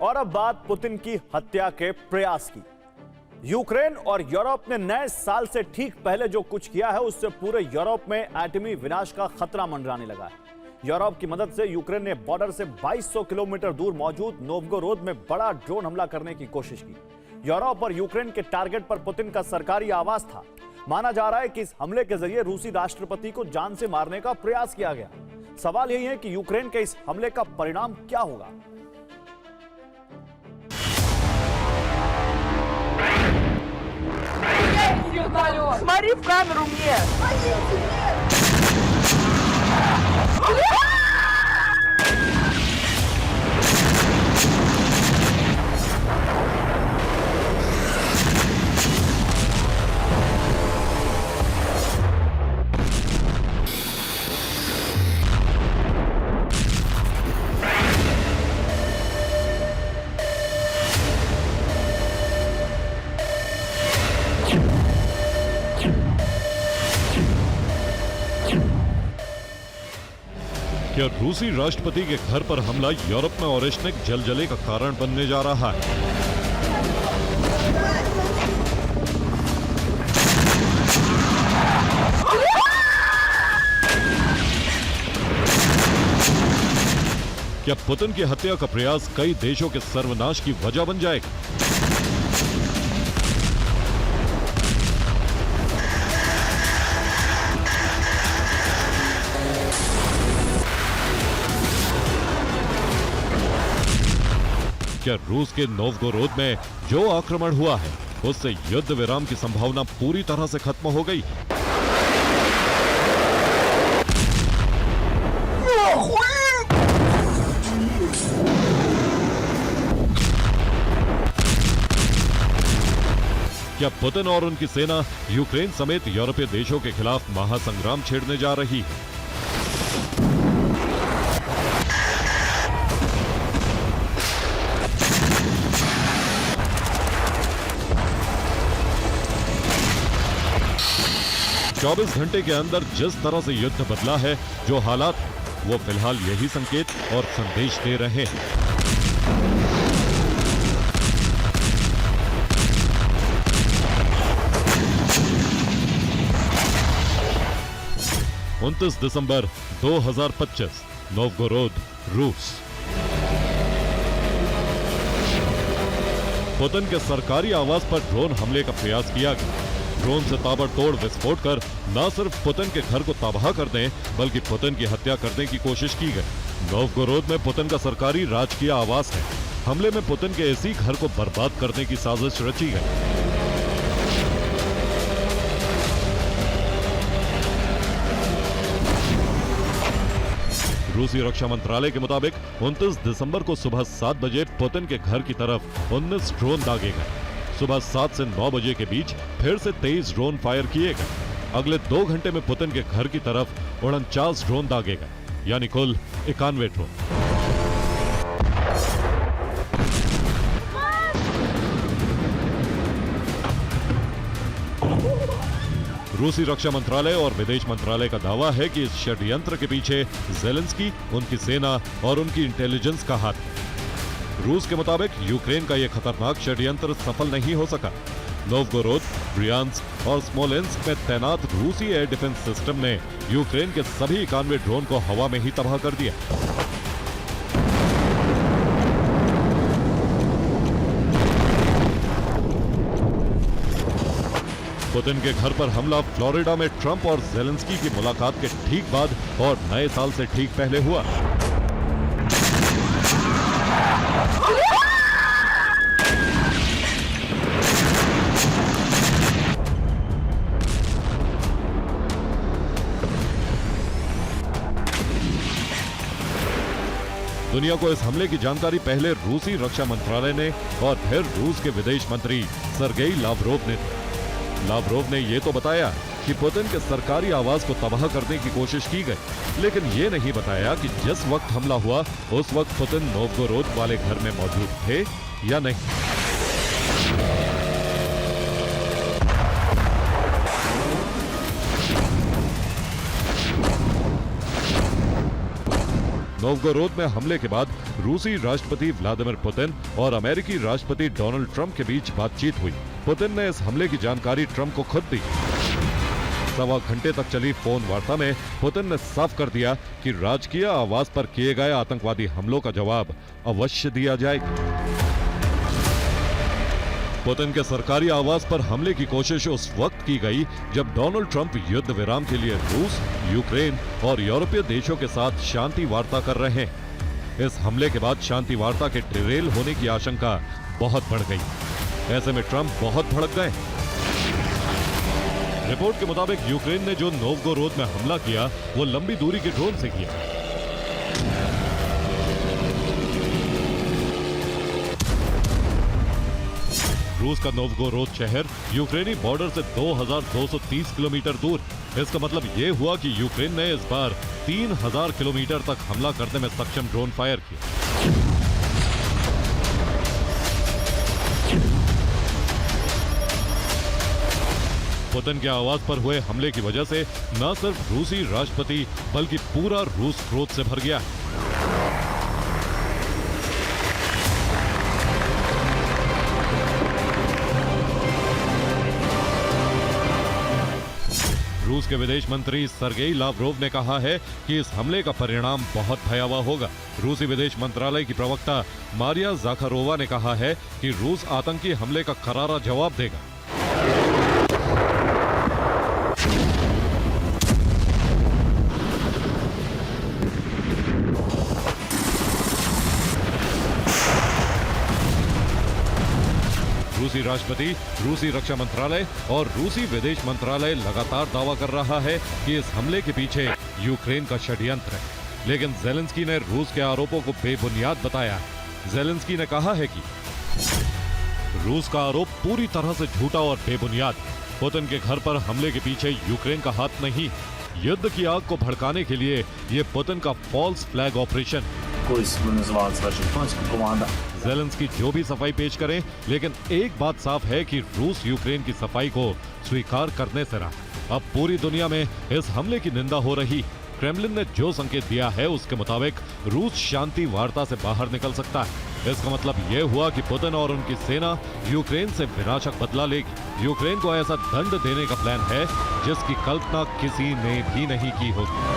और अब बात पुतिन की हत्या के प्रयास की। यूक्रेन और यूरोप ने नए साल से ठीक पहले जो कुछ किया है उससे पूरे यूरोप में एटमी विनाश का खतरा मंडराने लगा है। यूरोप की मदद से यूक्रेन ने बॉर्डर से 2200 किलोमीटर दूर मौजूद नोवगोरोद में बड़ा ड्रोन हमला करने की कोशिश की। यूरोप और यूक्रेन के टारगेट पर पुतिन का सरकारी आवास था। माना जा रहा है कि इस हमले के जरिए रूसी राष्ट्रपति को जान से मारने का प्रयास किया गया। सवाल यही है कि यूक्रेन के इस हमले का परिणाम क्या होगा। Смотри в камеру мне! क्या रूसी राष्ट्रपति के घर पर हमला यूरोप में ओरेशनिक जलजले का कारण बनने जा रहा है? क्या पुतिन की हत्या का प्रयास कई देशों के सर्वनाश की वजह बन जाएगा? क्या रूस के नोवगोरोद में जो आक्रमण हुआ है उससे युद्ध विराम की संभावना पूरी तरह से खत्म हो गई? क्या पुतिन और उनकी सेना यूक्रेन समेत यूरोपीय देशों के खिलाफ महासंग्राम छेड़ने जा रही है? 24 घंटे के अंदर जिस तरह से युद्ध बदला है, जो हालात, वो फिलहाल यही संकेत और संदेश दे रहे हैं। उनतीस दिसंबर 2025, नोवगोरोद, रूस। पुतिन के सरकारी आवास पर ड्रोन हमले का प्रयास किया गया। ड्रोन से ताबड़तोड़ विस्फोट कर न सिर्फ पुतिन के घर को तबाह करने बल्कि पुतिन की हत्या करने की कोशिश की गई। नोवगोरोद में पुतिन का सरकारी राजकीय आवास है। हमले में पुतिन के इसी घर को बर्बाद करने की साजिश रची गई। रूसी रक्षा मंत्रालय के मुताबिक 29 दिसंबर को सुबह 7 बजे पुतिन के घर की तरफ 19 ड्रोन दागे गए। सुबह 7 से 9 बजे के बीच फिर से 23 ड्रोन फायर किए गए। अगले 2 घंटे में पुतिन के घर की तरफ 49 ड्रोन दागे गए, यानी कुल 91 ड्रोन। रूसी रक्षा मंत्रालय और विदेश मंत्रालय का दावा है कि इस षड्यंत्र के पीछे ज़ेलेंस्की, उनकी सेना और उनकी इंटेलिजेंस का हाथ है। रूस के मुताबिक यूक्रेन का यह खतरनाक षड्यंत्र सफल नहीं हो सका। नोवगोरोद, ब्रियांस्क और स्मोलेंस्क में तैनात रूसी एयर डिफेंस सिस्टम ने यूक्रेन के सभी 91 ड्रोन को हवा में ही तबाह कर दिया। पुतिन के घर पर हमला फ्लोरिडा में ट्रंप और ज़ेलेंस्की की मुलाकात के ठीक बाद और नए साल से ठीक पहले हुआ। दुनिया को इस हमले की जानकारी पहले रूसी रक्षा मंत्रालय ने और फिर रूस के विदेश मंत्री सर्गेई लावरोव ने दी। लावरोव ने ये तो बताया कि पुतिन के सरकारी आवास को तबाह करने की कोशिश की गई, लेकिन ये नहीं बताया कि जिस वक्त हमला हुआ उस वक्त पुतिन नोवगोरोद वाले घर में मौजूद थे या नहीं। नोवगोरोद में हमले के बाद रूसी राष्ट्रपति व्लादिमीर पुतिन और अमेरिकी राष्ट्रपति डोनाल्ड ट्रंप के बीच बातचीत हुई। पुतिन ने इस हमले की जानकारी ट्रंप को खुद दी। सवा घंटे तक चली फोन वार्ता में पुतिन ने साफ कर दिया कि राजकीय आवास पर किए गए आतंकवादी हमलों का जवाब अवश्य दिया जाएगा। पुतिन के सरकारी आवास पर हमले की कोशिश उस वक्त की गई जब डोनाल्ड ट्रंप युद्ध विराम के लिए रूस, यूक्रेन और यूरोपीय देशों के साथ शांति वार्ता कर रहे हैं। इस हमले के बाद शांति वार्ता के डिरेल होने की आशंका बहुत बढ़ गई। ऐसे में ट्रंप बहुत भड़क गए। रिपोर्ट के मुताबिक यूक्रेन ने जो नोवगोरोद में हमला किया वो लंबी दूरी के ड्रोन से किया। रूस का नोवगोरोद शहर यूक्रेनी बॉर्डर से 2230 किलोमीटर दूर। इसका मतलब ये हुआ कि यूक्रेन ने इस बार 3000 किलोमीटर तक हमला करने में सक्षम ड्रोन फायर किया। पुतिन के आवास पर हुए हमले की वजह से न सिर्फ रूसी राष्ट्रपति बल्कि पूरा रूस क्रोध से भर गया है। रूस के विदेश मंत्री सर्गेई लावरोव ने कहा है कि इस हमले का परिणाम बहुत भयावह होगा। रूसी विदेश मंत्रालय की प्रवक्ता मारिया जाखारोवा ने कहा है कि रूस आतंकी हमले का करारा जवाब देगा। रूसी राष्ट्रपति, रूसी रक्षा मंत्रालय और रूसी विदेश मंत्रालय लगातार दावा कर रहा है कि इस हमले के पीछे यूक्रेन का षड्यंत्र है, लेकिन ज़ेलेंस्की ने रूस के आरोपों को बेबुनियाद बताया है। ज़ेलेंस्की ने कहा है कि रूस का आरोप पूरी तरह से झूठा और बेबुनियाद है। पुतिन के घर पर हमले के पीछे यूक्रेन का हाथ नहीं। युद्ध की आग को भड़काने के लिए ये पुतिन का फॉल्स फ्लैग ऑपरेशन। ज़ेलेंस्की जो भी सफाई पेश करें, लेकिन एक बात साफ है कि रूस यूक्रेन की सफाई को स्वीकार करने से रहा। अब पूरी दुनिया में इस हमले की निंदा हो रही। क्रेमलिन ने जो संकेत दिया है उसके मुताबिक रूस शांति वार्ता से बाहर निकल सकता है। इसका मतलब यह हुआ कि पुतिन और उनकी सेना यूक्रेन से विनाशक बदला लेगी। यूक्रेन को ऐसा दंड देने का प्लान है जिसकी कल्पना किसी ने भी नहीं की होगी।